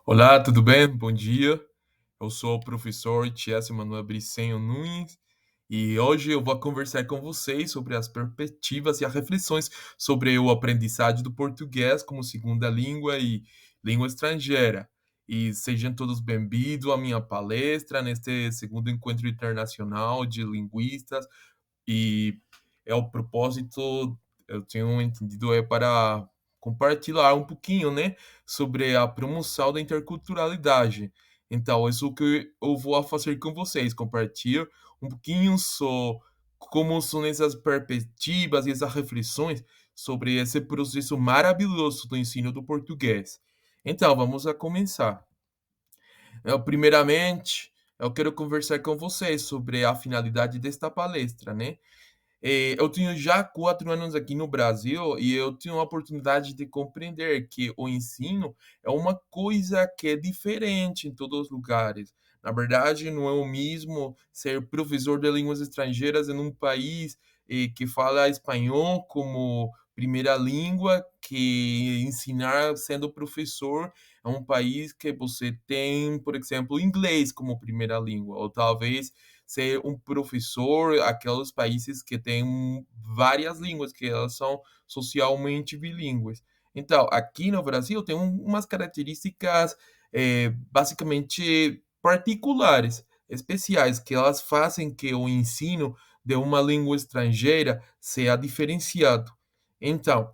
Olá, tudo bem? Bom dia. Eu sou o professor Tiessi Manuel Bricenho Nunes e hoje eu vou conversar com vocês sobre as perspectivas e as reflexões sobre o aprendizagem do português como segunda língua e língua estrangeira. E sejam todos bem-vindos à minha palestra neste segundo encontro internacional de linguistas e é o propósito, eu tenho entendido, é para compartilhar um pouquinho, né, sobre a promoção da interculturalidade. Então, isso que eu vou fazer com vocês, compartilhar um pouquinho sobre como são essas perspectivas e essas reflexões sobre esse processo maravilhoso do ensino do português. Então, vamos a começar. Primeiramente, eu quero conversar com vocês sobre a finalidade desta palestra, né? Eu tenho já 4 anos aqui no Brasil e eu tenho a oportunidade de compreender que o ensino é uma coisa que é diferente em todos os lugares. Na verdade, não é o mesmo ser professor de línguas estrangeiras em um país que fala espanhol como primeira língua, que ensinar sendo professor é um país que você tem, por exemplo, inglês como primeira língua, ou talvez ser um professor, aqueles países que têm várias línguas, que elas são socialmente bilíngues. Então, aqui no Brasil tem umas características basicamente particulares, especiais, que elas fazem que o ensino de uma língua estrangeira seja diferenciado. Então,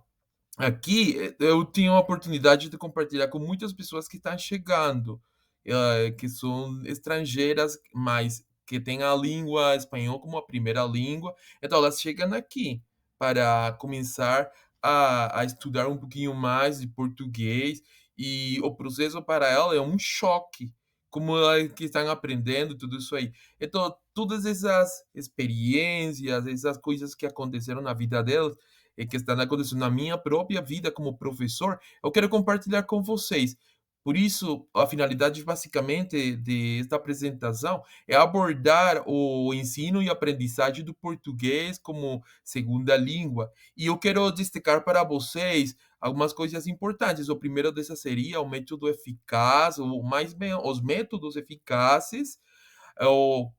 aqui eu tenho a oportunidade de compartilhar com muitas pessoas que estão chegando, que são estrangeiras, mas que têm a língua espanhol como a primeira língua. Então, elas chegam aqui para começar a estudar um pouquinho mais de português e o processo para ela é um choque, como é que estão aprendendo tudo isso aí. Então, todas essas experiências, essas coisas que aconteceram na vida delas e que está acontecendo na minha própria vida como professor, eu quero compartilhar com vocês. Por isso, a finalidade basicamente desta apresentação é abordar o ensino e aprendizagem do português como segunda língua. E eu quero destacar para vocês algumas coisas importantes. O primeiro dessas seria o método eficaz, ou mais bem, os métodos eficazes,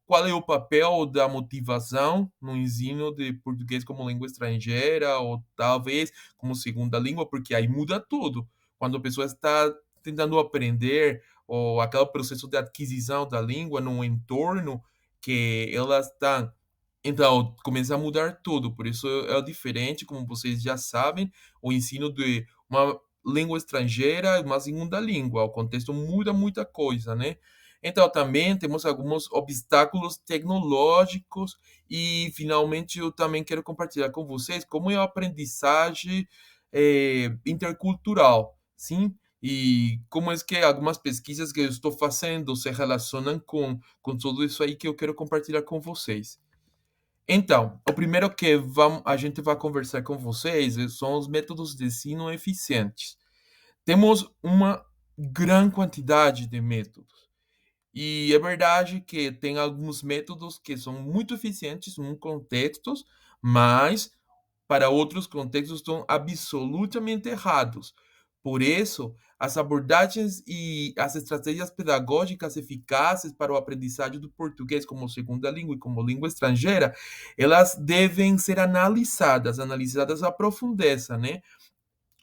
qual é o papel da motivação no ensino de português como língua estrangeira, ou talvez como segunda língua, porque aí muda tudo. Quando a pessoa está tentando aprender, ou aquele processo de aquisição da língua no entorno que ela está. Então, começa a mudar tudo. Por isso é diferente, como vocês já sabem, o ensino de uma língua estrangeira e uma segunda língua. O contexto muda muita coisa, né? Então, também temos alguns obstáculos tecnológicos e, finalmente, eu também quero compartilhar com vocês como é a aprendizagem intercultural, sim? E como é que algumas pesquisas que eu estou fazendo se relacionam com tudo isso aí que eu quero compartilhar com vocês. Então, o primeiro que a gente vai conversar com vocês são os métodos de ensino eficientes. Temos uma grande quantidade de métodos. E é verdade que tem alguns métodos que são muito eficientes em um contextos, mas para outros contextos estão absolutamente errados. Por isso, as abordagens e as estratégias pedagógicas eficazes para o aprendizagem do português como segunda língua e como língua estrangeira, elas devem ser analisadas à profundeza, né?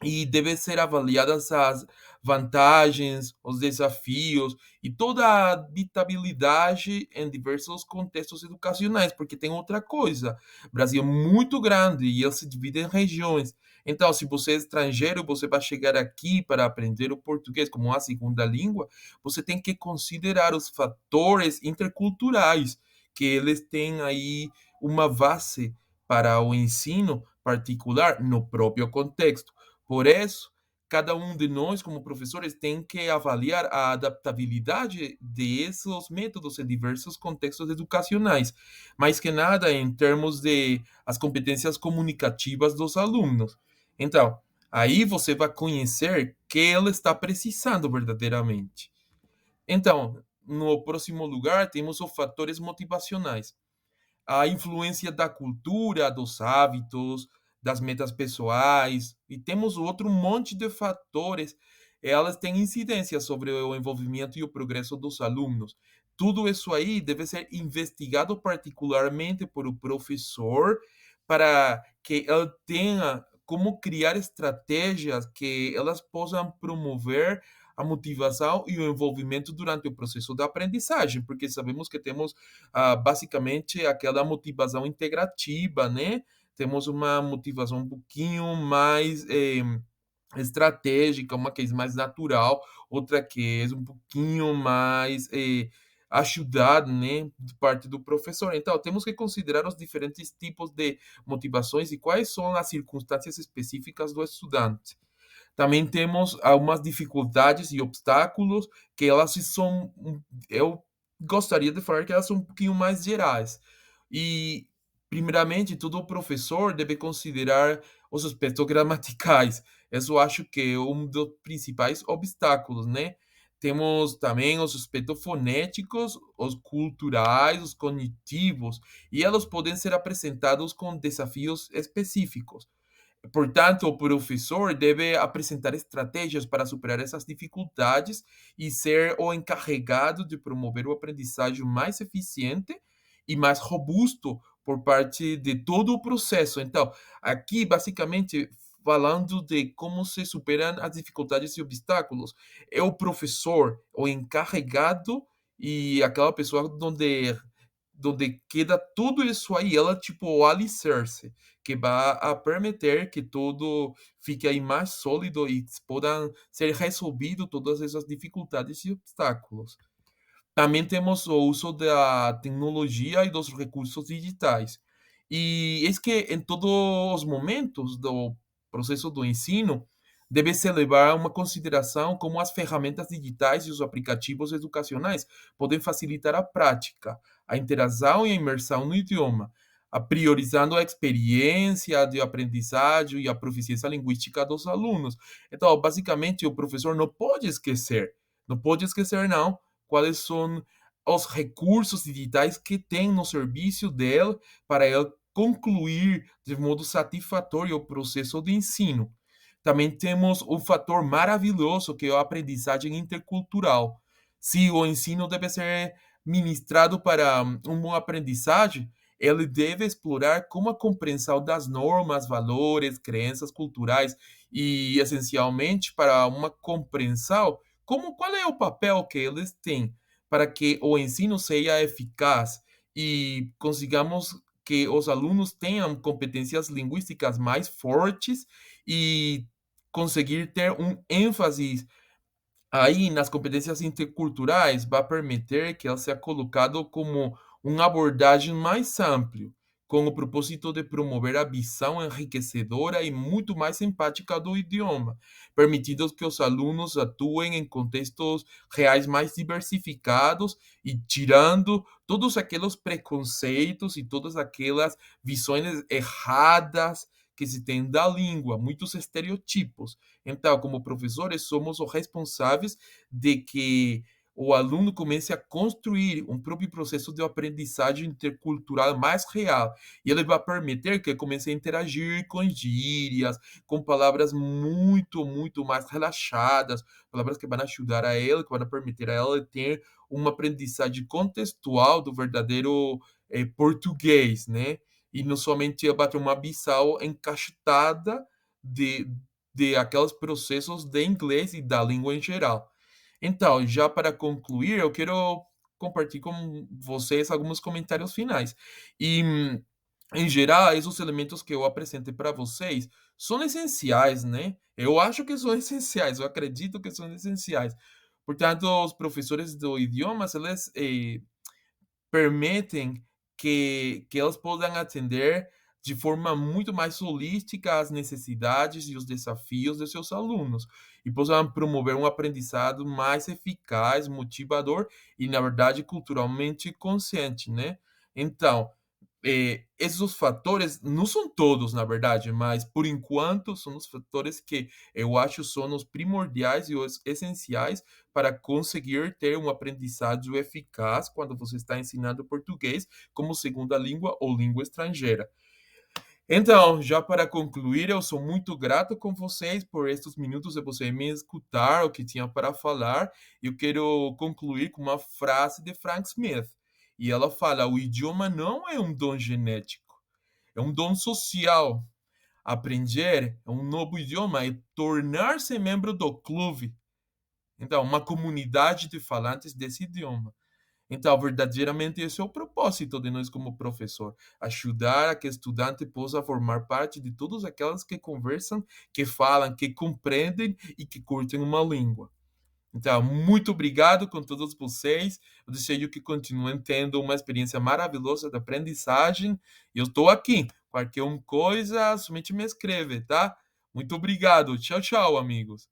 E devem ser avaliadas as vantagens, os desafios e toda a adaptabilidade em diversos contextos educacionais, porque tem outra coisa. O Brasil é muito grande e ele se divide em regiões. Então, se você é estrangeiro, você vai chegar aqui para aprender o português como uma segunda língua, você tem que considerar os fatores interculturais, que eles têm aí uma base para o ensino particular no próprio contexto. Por isso, cada um de nós, como professores, tem que avaliar a adaptabilidade desses métodos em diversos contextos educacionais, mais que nada em termos de as competências comunicativas dos alunos. Então, aí você vai conhecer que ele está precisando verdadeiramente. Então, no próximo lugar, temos os fatores motivacionais, a influência da cultura, dos hábitos, das metas pessoais, e temos outro monte de fatores elas têm incidência sobre o envolvimento e o progresso dos alunos. Tudo isso aí deve ser investigado particularmente por o professor para que ele tenha como criar estratégias que elas possam promover a motivação e o envolvimento durante o processo da aprendizagem, porque sabemos que temos basicamente aquela motivação integrativa, né? Temos uma motivação um pouquinho mais estratégica, uma que é mais natural, outra que é um pouquinho mais ajudado, né, de parte do professor. Então, temos que considerar os diferentes tipos de motivações e quais são as circunstâncias específicas do estudante. Também temos algumas dificuldades e obstáculos que elas são, eu gostaria de falar que elas são um pouquinho mais gerais. E, primeiramente, todo professor deve considerar os aspectos gramaticais. Isso eu acho que é um dos principais obstáculos, né? Temos também os aspectos fonéticos, os culturais, os cognitivos, e elas podem ser apresentados com desafios específicos. Portanto, o professor deve apresentar estratégias para superar essas dificuldades e ser o encarregado de promover o aprendizagem mais eficiente e mais robusto por parte de todo o processo. Então, aqui, basicamente, falando de como se superam as dificuldades e obstáculos, é o professor, o encarregado e aquela pessoa onde queda tudo isso aí, ela tipo o alicerce que vai a permitir que tudo fique aí mais sólido e possam ser resolvido todas essas dificuldades e obstáculos. Também temos o uso da tecnologia e dos recursos digitais. E é que em todos os momentos do processo do ensino, deve-se levar uma consideração como as ferramentas digitais e os aplicativos educacionais podem facilitar a prática, a interação e a imersão no idioma, priorizando a experiência de aprendizagem e a proficiência linguística dos alunos. Então, basicamente, o professor não pode esquecer não, quais são os recursos digitais que tem no serviço dela para ela concluir de modo satisfatório o processo de ensino. Também temos um fator maravilhoso que é a aprendizagem intercultural. Se o ensino deve ser ministrado para uma boa aprendizagem, ele deve explorar como a compreensão das normas, valores, crenças culturais e, essencialmente, para uma compreensão como qual é o papel que eles têm para que o ensino seja eficaz e consigamos que os alunos tenham competências linguísticas mais fortes e conseguir ter um ênfase aí nas competências interculturais vai permitir que ele seja colocado como uma abordagem mais ampla, com o propósito de promover a visão enriquecedora e muito mais empática do idioma, permitindo que os alunos atuem em contextos reais mais diversificados e tirando todos aqueles preconceitos e todas aquelas visões erradas que se tem da língua, muitos estereotipos. Então, como professores, somos os responsáveis de que o aluno comece a construir um próprio processo de aprendizagem intercultural mais real. E ele vai permitir que comece a interagir com gírias, com palavras muito, muito mais relaxadas, palavras que vão ajudar a ele, que vão permitir a ele ter uma aprendizagem contextual do verdadeiro português, né? E não somente bater uma visão encaixotada de, de aqueles processos de inglês e da língua em geral. Então, já para concluir, eu quero compartilhar com vocês alguns comentários finais. E, em geral, esses elementos que eu apresentei para vocês são essenciais, né? Eu acho que são essenciais, eu acredito que são essenciais. Portanto, os professores do idiomas, eles permitem que elas possam atender de forma muito mais holística as necessidades e os desafios de seus alunos e possam promover um aprendizado mais eficaz, motivador e, na verdade, culturalmente consciente, né? Então, esses fatores não são todos, na verdade, mas por enquanto são os fatores que eu acho são os primordiais e os essenciais para conseguir ter um aprendizado eficaz quando você está ensinando português como segunda língua ou língua estrangeira. Então, já para concluir, eu sou muito grato com vocês por estes minutos de você me escutar o que tinha para falar. Eu quero concluir com uma frase de Frank Smith. E ela fala: o idioma não é um dom genético, é um dom social. Aprender um novo idioma é tornar-se membro do clube. Então, uma comunidade de falantes desse idioma. Então, verdadeiramente, esse é o propósito de nós como professor, ajudar a que o estudante possa formar parte de todas aquelas que conversam, que falam, que compreendem e que curtem uma língua. Então, muito obrigado com todos vocês. Eu desejo que continuem tendo uma experiência maravilhosa de aprendizagem. Eu estou aqui. Qualquer coisa, somente me escreve, tá? Muito obrigado. Tchau, tchau, amigos.